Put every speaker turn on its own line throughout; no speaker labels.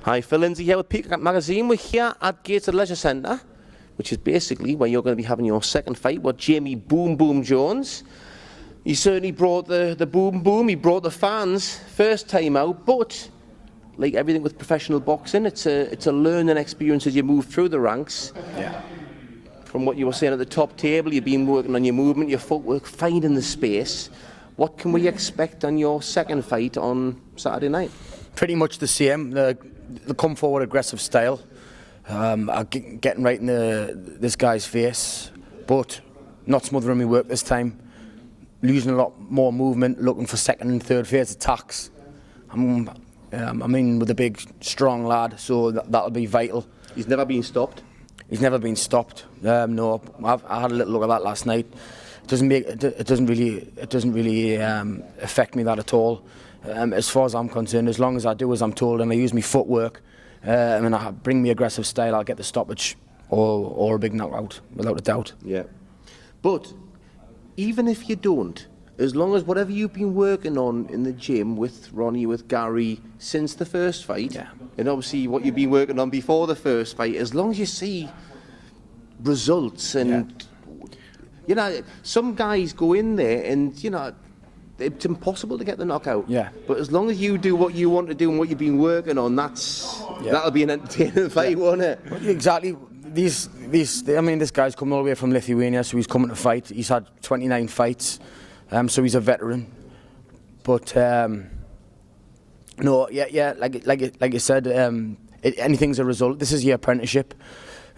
Hi, Phil Lindsay here with Peep-Ltd magazine. We're here at Gateshead Leisure Centre, which is basically where you're going to be having your second fight with Jamie Boom Boom Jones. He certainly brought the boom boom, he brought the fans first time out, but like everything with professional boxing, it's a learning experience as you move through the ranks.
Yeah.
From what you were saying at the top table, you've been working on your movement, your footwork, finding the space. What can we expect on your second fight on Saturday night?
Pretty much the same. The come forward aggressive style. Getting right in this guy's face, but not smothering me work this time. Losing a lot more movement, looking for second and third phase attacks. I'm in with a big, strong lad, so that'll be vital.
He's never been stopped.
He's never been stopped. No, I had a little look at that last night. It doesn't really affect me that at all. As far as I'm concerned, as long as I do as I'm told and I use my footwork, and I bring me aggressive style, I'll get the stoppage or a big knockout, without a doubt.
Yeah. But even if you don't, as long as whatever you've been working on in the gym with Ronnie, with Gary, since the first fight,
yeah,
and obviously what you've been working on before the first fight, as long as you see results and,
yeah,
you know, some guys go in there and, you know, it's impossible to get the knockout.
Yeah.
But as long as you do what you want to do and what you've been working on, that'll be an entertaining fight, won't it?
Exactly. This guy's coming all the way from Lithuania, so he's coming to fight. He's had 29 fights, so he's a veteran. But no, yeah, like you said, anything's a result. This is your apprenticeship,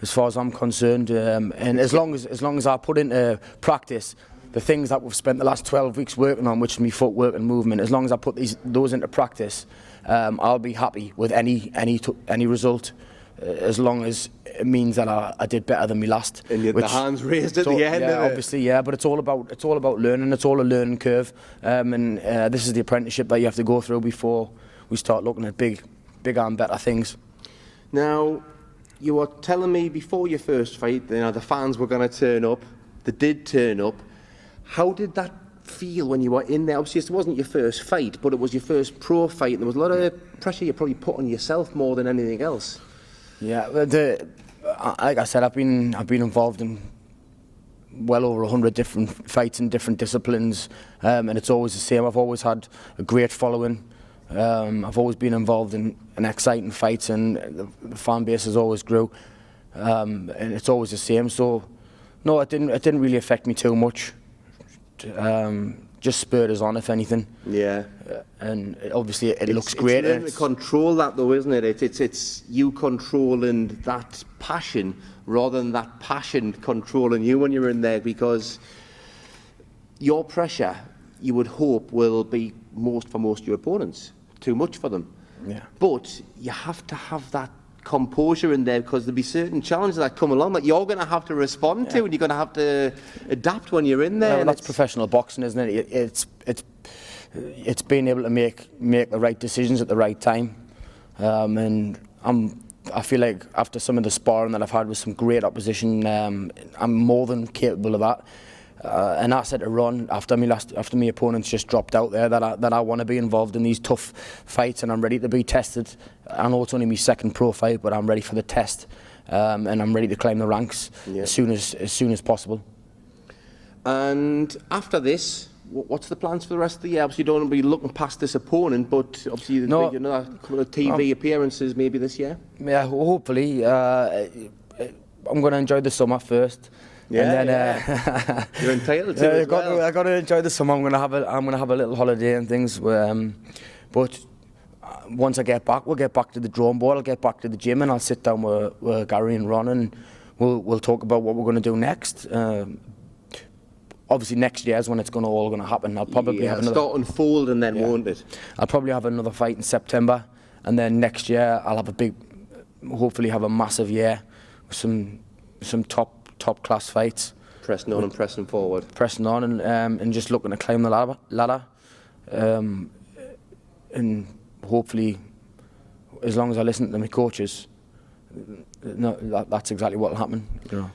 as far as I'm concerned, and as long as I put into practice the things that we've spent the last 12 weeks working on, which is my footwork and movement, as long as I put those into practice, I'll be happy with any result, as long as it means that I did better than me last.
And the hands raised at the end.
Yeah, obviously, yeah. But it's all about learning. It's all a learning curve, and this is the apprenticeship that you have to go through before we start looking at big and better things.
Now, you were telling me before your first fight, you know, the fans were going to turn up. They did turn up. How did that feel when you were in there? Obviously, it wasn't your first fight, but it was your first pro fight, and there was a lot of pressure you probably put on yourself more than anything else.
Yeah, like I said, I've been involved in well over 100 different fights in different disciplines, and it's always the same. I've always had a great following. I've always been involved in exciting fights, and the fan base has always grew, and it's always the same. So, no, it didn't really affect me too much. Just spurred us on, if anything.
Yeah.
And obviously it looks great.
It's to control that, though, isn't it? It's you controlling that passion rather than that passion controlling you when you're in there, because your pressure, you would hope, will be for most of your opponents. Too much for them.
Yeah.
But you have to have that composure in there, because there'll be certain challenges that come along that you're going to have to respond to, and you're going to have to adapt when you're in there.
Well, that's professional boxing, isn't it? It's being able to make the right decisions at the right time, and I feel like after some of the sparring that I've had with some great opposition, I'm more than capable of that. And I said to Ron after my opponents just dropped out there that I want to be involved in these tough fights, and I'm ready to be tested. I know it's only my second pro fight, but I'm ready for the test, and I'm ready to climb the ranks as soon as possible.
And after this, what's the plans for the rest of the year? Obviously, you don't want to be looking past this opponent, but obviously there's a couple of TV appearances maybe this year.
Yeah, hopefully. I'm going to enjoy the summer first.
Yeah,
and then,
you're entitled to it as well.
I got to enjoy the summer. I'm going to have a little holiday and things. But once I get back, we'll get back to the drawing board. I'll get back to the gym, and I'll sit down with Gary and Ron, and we'll talk about what we're going to do next. Obviously, next year is when it's all going to happen. I'll probably have another
start unfolding then, won't it?
I'll probably have another fight in September, and then next year I'll have hopefully have a massive year with some top class fights.
Pressing on and pressing forward.
Pressing on and just looking to climb the ladder. And hopefully, as long as I listen to my coaches, that's exactly what will happen. You know.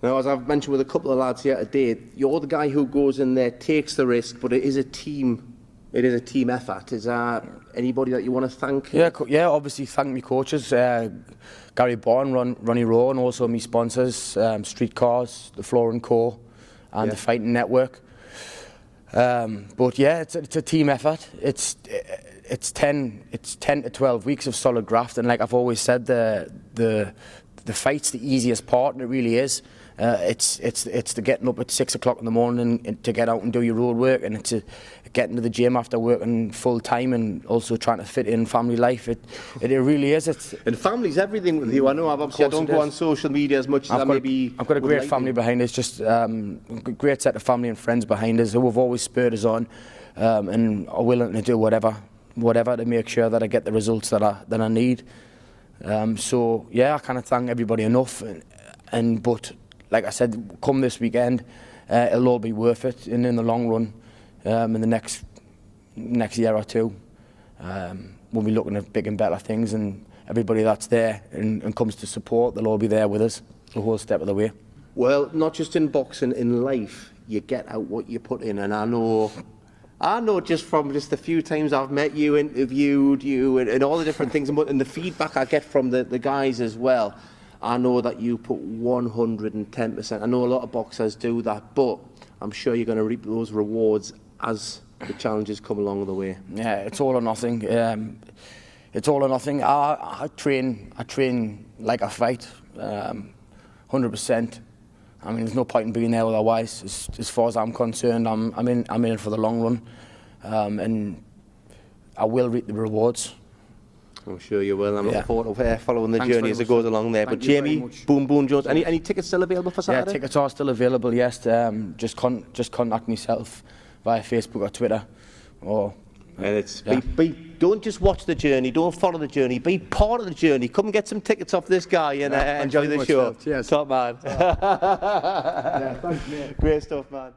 Now, as I've mentioned with a couple of lads here today, you're the guy who goes in there, takes the risk, but it is a team It is a team effort. Is there anybody that you want to thank?
Yeah, obviously thank my coaches, Gary Bourne, Ronnie Rowe, and also my sponsors, Streetcars, the Floor & Co, and the Fighting Network. But yeah, it's a team effort. It's 10 to 12 weeks of solid graft, and like I've always said, the fight's the easiest part, and it really is. It's the getting up at 6 o'clock in the morning and to get out and do your road work, and it's getting to the gym after working full time, and also trying to fit in family life. It really is.
And family's everything with you. I know I don't go on social media as much as I maybe.
I've got a great family behind us. Just a great set of family and friends behind us who have always spurred us on, and are willing to do whatever to make sure that I get the results that I need. So yeah, I can't thank everybody enough. But like I said, come this weekend, it'll all be worth it. And in the long run, in the next year or two, we'll be looking at big and better things. And everybody that's there and comes to support, they'll all be there with us the whole step of the way.
Well, not just in boxing, in life, you get out what you put in. And I know just from the few times I've met you, interviewed you, and all the different things, and the feedback I get from the guys as well, I know that you put 110%. I know a lot of boxers do that, but I'm sure you're going to reap those rewards as the challenges come along the way. Yeah,
it's all or nothing. It's all or nothing. I train like I fight, 100%. I mean, there's no point in being there otherwise. As far as I'm concerned, I'm in it for the long run, and I will reap the rewards.
I'm sure you will. I'm looking forward to following the journey as it goes along there. But Jamie, Boom Boom Jones, any tickets still available for Saturday?
Yeah, tickets are still available, yes. Just contact myself via Facebook or Twitter.
Don't just watch the journey, don't follow the journey, be part of the journey. Come and get some tickets off this guy and enjoy the show.
Cheers.
Top man.
Yeah, thanks, mate.
Great stuff, man.